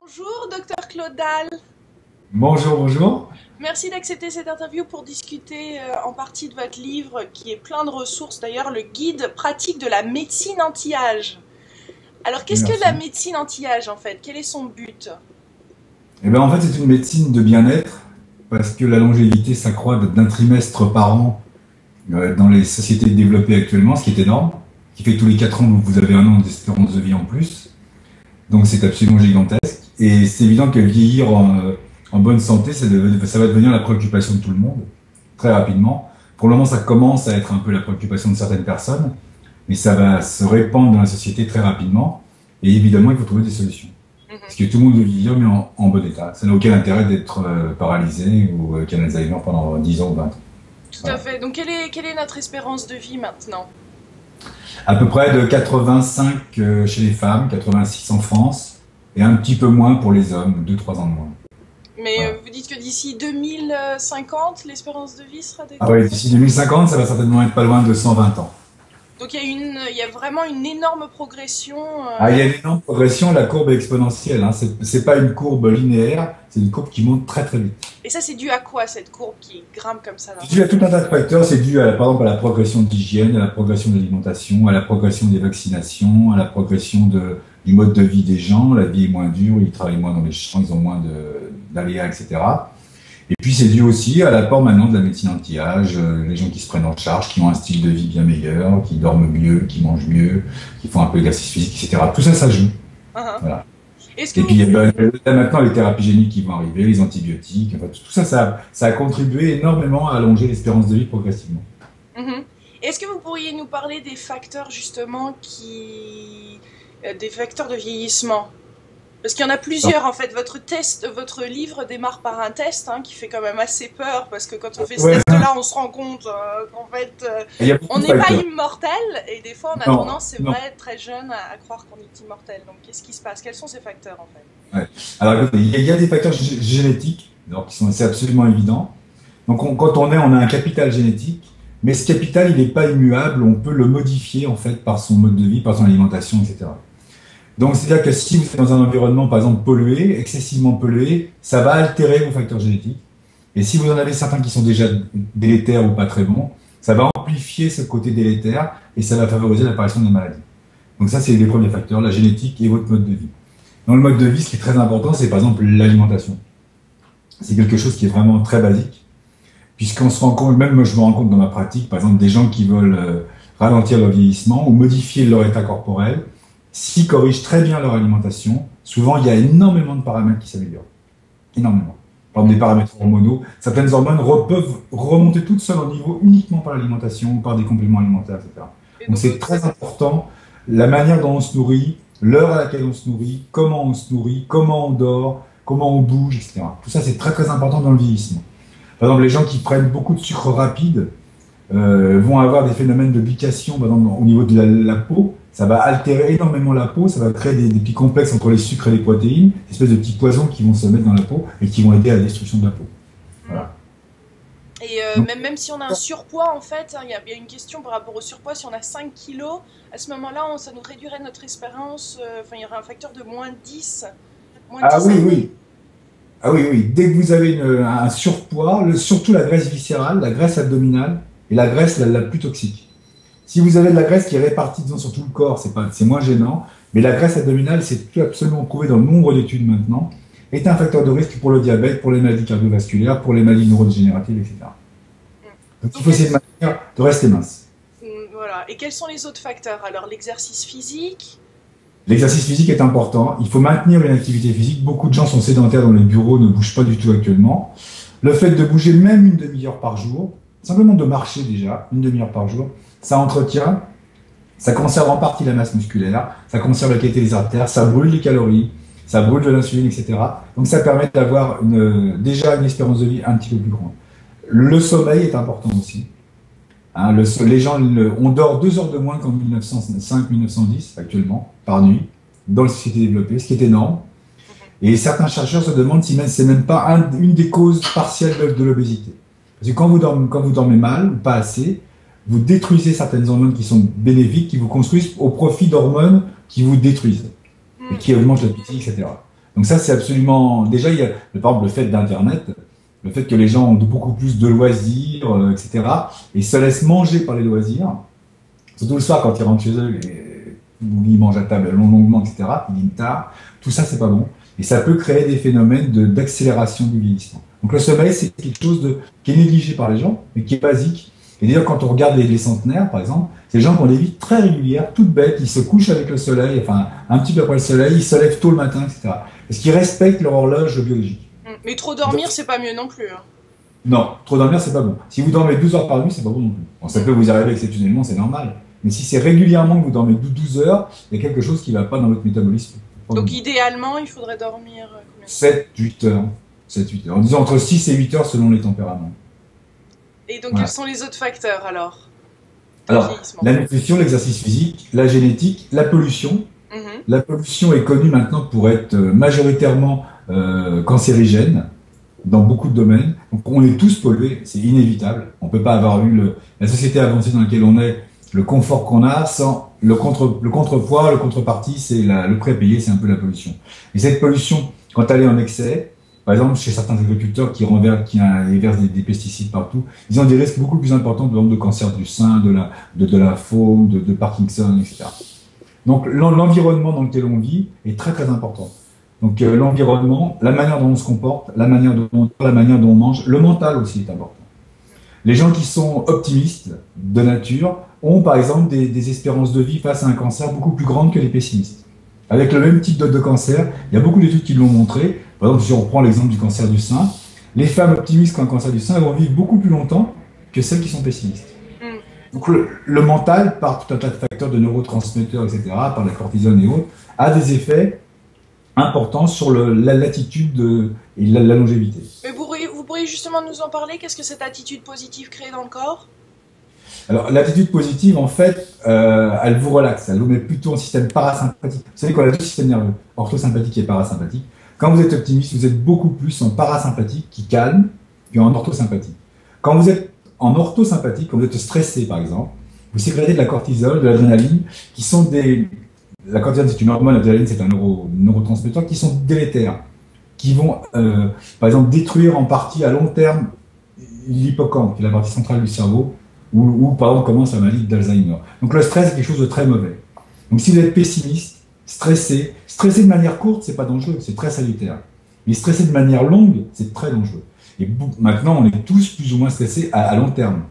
Bonjour, docteur Claude Dahl. Bonjour, bonjour. Merci d'accepter cette interview pour discuter en partie de votre livre qui est plein de ressources, d'ailleurs le guide pratique de la médecine anti-âge. Alors qu'est-ce que la Merci. médecine anti-âge en fait? Quel est son but? Eh bien, en fait, c'est une médecine de bien-être parce que la longévité s'accroît d'un trimestre par an dans les sociétés développées actuellement, ce qui est énorme, qui fait que tous les 4 ans, vous avez un an d'espérance de vie en plus. Donc, c'est absolument gigantesque. Et c'est évident que vieillir en bonne santé, ça va devenir la préoccupation de tout le monde, très rapidement. Pour le moment, ça commence à être un peu la préoccupation de certaines personnes, mais ça va se répandre dans la société très rapidement. Et évidemment, il faut trouver des solutions. Parce que tout le monde veut vivre, mais en bon état. Ça n'a aucun intérêt d'être paralysé ou avec un Alzheimer pendant 10 ans ou 20 ans. Tout à Voilà. fait. Donc quelle est notre espérance de vie maintenant? À peu près de 85 chez les femmes, 86 en France, et un petit peu moins pour les hommes, 2-3 ans de moins. Mais Voilà. vous dites que d'ici 2050, l'espérance de vie sera de Ah ouais, combien? d'ici 2050, ça va certainement être pas loin de 120 ans. Donc il y a vraiment une énorme progression. Ah, il y a une énorme progression, la courbe est exponentielle, hein. C'est pas une courbe linéaire, c'est une courbe qui monte très très vite. Et ça, c'est dû à quoi cette courbe qui grimpe comme ça C'est d'un dû coup? à tout un tas de facteurs. C'est dû, par exemple, à la progression de l'hygiène, à la progression de l'alimentation, à la progression des vaccinations, à la progression du mode de vie des gens. La vie est moins dure, ils travaillent moins dans les champs, ils ont moins d'aléas, etc. Et puis, c'est dû aussi à l'apport maintenant de la médecine anti-âge, les gens qui se prennent en charge, qui ont un style de vie bien meilleur, qui dorment mieux, qui mangent mieux, qui font un peu d'exercice physique, etc. Tout ça, ça joue. Uhum. Voilà. Est-ce que Et vous... puis, là, maintenant, les thérapies géniques qui vont arriver, les antibiotiques, enfin, tout ça, ça a contribué énormément à allonger l'espérance de vie progressivement. Mhm. Est-ce que vous pourriez nous parler des facteurs justement des facteurs de vieillissement? Parce qu'il y en a Alors, plusieurs en fait. Votre livre démarre par un test hein, qui fait quand même assez peur parce que quand on fait ce ouais, test-là, on se rend compte qu'en fait, il y a on beaucoup de n'est pas facteurs. immortel et des fois on a Non, tendance, c'est non. vrai, très jeune à croire qu'on est immortel. Donc qu'est-ce qui se passe? Quels sont ces facteurs en fait? Ouais. Alors, écoutez, il y a des facteurs génétiques, alors, c'est absolument évident. Donc, quand on a un capital génétique, mais ce capital, il n'est pas immuable, on peut le modifier, en fait, par son mode de vie, par son alimentation, etc. Donc, c'est-à-dire que si vous êtes dans un environnement, par exemple, pollué, excessivement pollué, ça va altérer vos facteurs génétiques. Et si vous en avez certains qui sont déjà délétères ou pas très bons, ça va amplifier ce côté délétère et ça va favoriser l'apparition de maladies. Donc ça, c'est les premiers facteurs, la génétique et votre mode de vie. Dans le mode de vie, ce qui est très important, c'est par exemple l'alimentation. C'est quelque chose qui est vraiment très basique, puisqu'on se rend compte, même moi je me rends compte dans ma pratique, par exemple des gens qui veulent ralentir leur vieillissement ou modifier leur état corporel, s'ils corrigent très bien leur alimentation, souvent il y a énormément de paramètres qui s'améliorent. Énormément. Par exemple des paramètres hormonaux, certaines hormones peuvent remonter toutes seules au niveau uniquement par l'alimentation ou par des compléments alimentaires, etc. Et Donc donc, c'est très important, la manière dont on se nourrit, l'heure à laquelle on se nourrit, comment on se nourrit, comment on dort, comment on bouge, etc. Tout ça, c'est très très important dans le vieillissement. Par exemple, les gens qui prennent beaucoup de sucre rapide vont avoir des phénomènes de glycation, par exemple, au niveau de la peau. Ça va altérer énormément la peau, ça va créer des petits complexes entre les sucres et les protéines, des espèces de petits poisons qui vont se mettre dans la peau et qui vont aider à la destruction de la peau. Voilà. et Donc, même si on a un surpoids, en fait, hein, il y a une question par rapport au surpoids. Si on a 5 kilos, à ce moment-là, ça nous réduirait notre espérance. Enfin, il y aurait un facteur de -10, moins ah dix oui, années. oui. Ah oui, oui. Dès que vous avez un surpoids, surtout la graisse viscérale, la graisse abdominale et la graisse la plus toxique. Si vous avez de la graisse qui est répartie disons, sur tout le corps, c'est moins gênant. Mais la graisse abdominale, c'est absolument prouvé dans nombre d'études maintenant, est un facteur de risque pour le diabète, pour les maladies cardiovasculaires, pour les maladies neurodégénératives, etc. Donc il Donc, faut essayer de rester mince. voilà. Et quels sont les autres facteurs? Alors, l'exercice physique. L'exercice physique est important. Il faut maintenir une activité physique. Beaucoup de gens sont sédentaires dans les bureaux, ne bougent pas du tout actuellement. Le fait de bouger même une demi-heure par jour, simplement de marcher déjà, une demi-heure par jour, ça entretient, ça conserve en partie la masse musculaire, ça conserve la qualité des artères, ça brûle les calories, ça brûle de l'insuline, etc. Donc ça permet d'avoir déjà une espérance de vie un petit peu plus grande. Le sommeil est important aussi. Hein, les gens, on dort 2 heures de moins qu'en 1905-1910 actuellement, par nuit, dans les sociétés développées, ce qui est énorme. Et certains chercheurs se demandent si c'est même pas une des causes partielles de l'obésité. Parce que quand vous dormez mal ou pas assez, vous détruisez certaines hormones qui sont bénéfiques, qui vous construisent au profit d'hormones qui vous détruisent et qui augmentent l'appétit, etc. Donc ça, c'est absolument... Déjà, il y a par exemple le fait d'Internet, le fait que les gens ont beaucoup plus de loisirs, etc. Et se laissent manger par les loisirs. Surtout le soir, quand ils rentrent chez eux, où ils mangent à table longuement, etc. Ils dînent tard. Tout ça, c'est pas bon. Et ça peut créer des phénomènes d'accélération du vieillissement. Donc le sommeil, c'est quelque chose qui est négligé par les gens, mais qui est basique. Et d'ailleurs, quand on regarde les centenaires, par exemple, c'est des gens qui ont des vies très régulières, toutes bêtes, ils se couchent avec le soleil, enfin, un petit peu après le soleil, ils se lèvent tôt le matin, etc. Parce qu'ils respectent leur horloge biologique. Mais trop dormir, c'est pas mieux non plus. Hein. Non, trop dormir, c'est pas bon. Si vous dormez 12 heures par nuit, c'est pas bon non plus. Bon, ça peut vous arriver exceptionnellement, c'est normal. Mais si c'est régulièrement que vous dormez 12 heures, il y a quelque chose qui va pas dans votre métabolisme. Donc idéalement, il faudrait dormir combien de temps ? 7-8 heures. 7-8 heures. En disant entre 6 et 8 heures selon les tempéraments. Et donc, quels sont les autres facteurs alors ? Alors, la nutrition, l'exercice physique, la génétique, la pollution. La pollution est connue maintenant pour être majoritairement cancérigène dans beaucoup de domaines. Donc, on est tous pollués, c'est inévitable. On ne peut pas avoir eu la société avancée dans laquelle on est, le confort qu'on a, sans le contrepoids, le contrepartie, c'est le prêt payé, c'est un peu la pollution. Et cette pollution, quand elle est en excès, par exemple, chez certains agriculteurs qui versent des pesticides partout, ils ont des risques beaucoup plus importants, par exemple, de cancer du sein, de la faune, de Parkinson, etc. Donc, l'environnement dans lequel on vit est très, très important. Donc, l'environnement, la manière dont on se comporte, la manière dont on mange, le mental aussi est important. Les gens qui sont optimistes de nature ont, par exemple, des espérances de vie face à un cancer beaucoup plus grandes que les pessimistes. Avec le même type de cancer, il y a beaucoup d'études qui l'ont montré. Par exemple, si on reprend l'exemple du cancer du sein, les femmes optimistes qui ont un cancer du sein vont vivre beaucoup plus longtemps que celles qui sont pessimistes. Donc le mental, par tout un tas de facteurs de neurotransmetteurs, etc., par la cortisone et autres, a des effets importants sur l'attitude et la longévité. Mais vous pourriez justement nous en parler? Qu'est-ce que cette attitude positive crée dans le corps? Alors, l'attitude positive, en fait, elle vous relaxe, elle vous met plutôt en système parasympathique. Vous savez qu'on a deux systèmes nerveux, orthosympathique et parasympathique. Quand vous êtes optimiste, vous êtes beaucoup plus en parasympathique, qui calme, qu'en orthosympathique. Quand vous êtes en orthosympathique, quand vous êtes stressé, par exemple, vous sécrétez de la cortisol, de l'adrénaline, qui sont La cortisol, c'est une hormone, l'adrénaline, c'est un neurotransmetteur, qui sont délétères, qui vont, par exemple, détruire en partie à long terme l'hippocampe, qui est la partie centrale du cerveau, où par exemple, commence la maladie d'Alzheimer. Donc le stress est quelque chose de très mauvais. Donc si vous êtes pessimiste, stressé de manière courte, c'est pas dangereux, c'est très salutaire. Mais stressé de manière longue, c'est très dangereux. Et maintenant, on est tous plus ou moins stressés à long terme.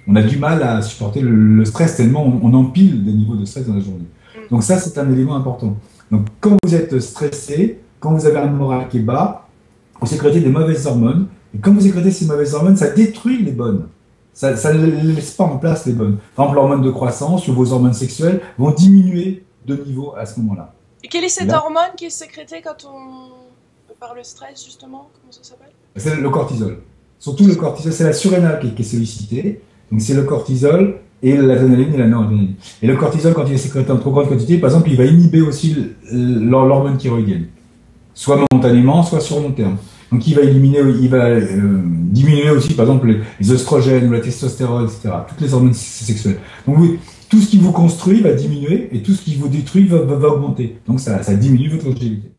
On a du mal à supporter le stress tellement on empile des niveaux de stress dans la journée. Donc ça, c'est un élément important. Donc quand vous êtes stressé, quand vous avez un moral qui est bas, vous sécrétez des mauvaises hormones. Et quand vous sécrétez ces mauvaises hormones, ça détruit les bonnes. Ça ne laisse pas en place les bonnes. Par exemple, l'hormone de croissance ou vos hormones sexuelles vont diminuer de niveau à ce moment-là. Et quelle est cette hormone qui est sécrétée par le stress, justement? Comment ça s'appelle? C'est le cortisol. Surtout le cortisol, c'est la surrénale qui est sollicitée. Donc c'est le cortisol et l'adrénaline et la noradrénaline. Et le cortisol, quand il est sécrété en trop grande quantité, par exemple, il va inhiber aussi l'hormone thyroïdienne. Soit momentanément, soit sur long terme. Donc il va diminuer aussi, par exemple, les oestrogènes ou la testostérone, etc. Toutes les hormones sexuelles. Donc oui, tout ce qui vous construit va diminuer et tout ce qui vous détruit va augmenter. Donc ça diminue votre longévité.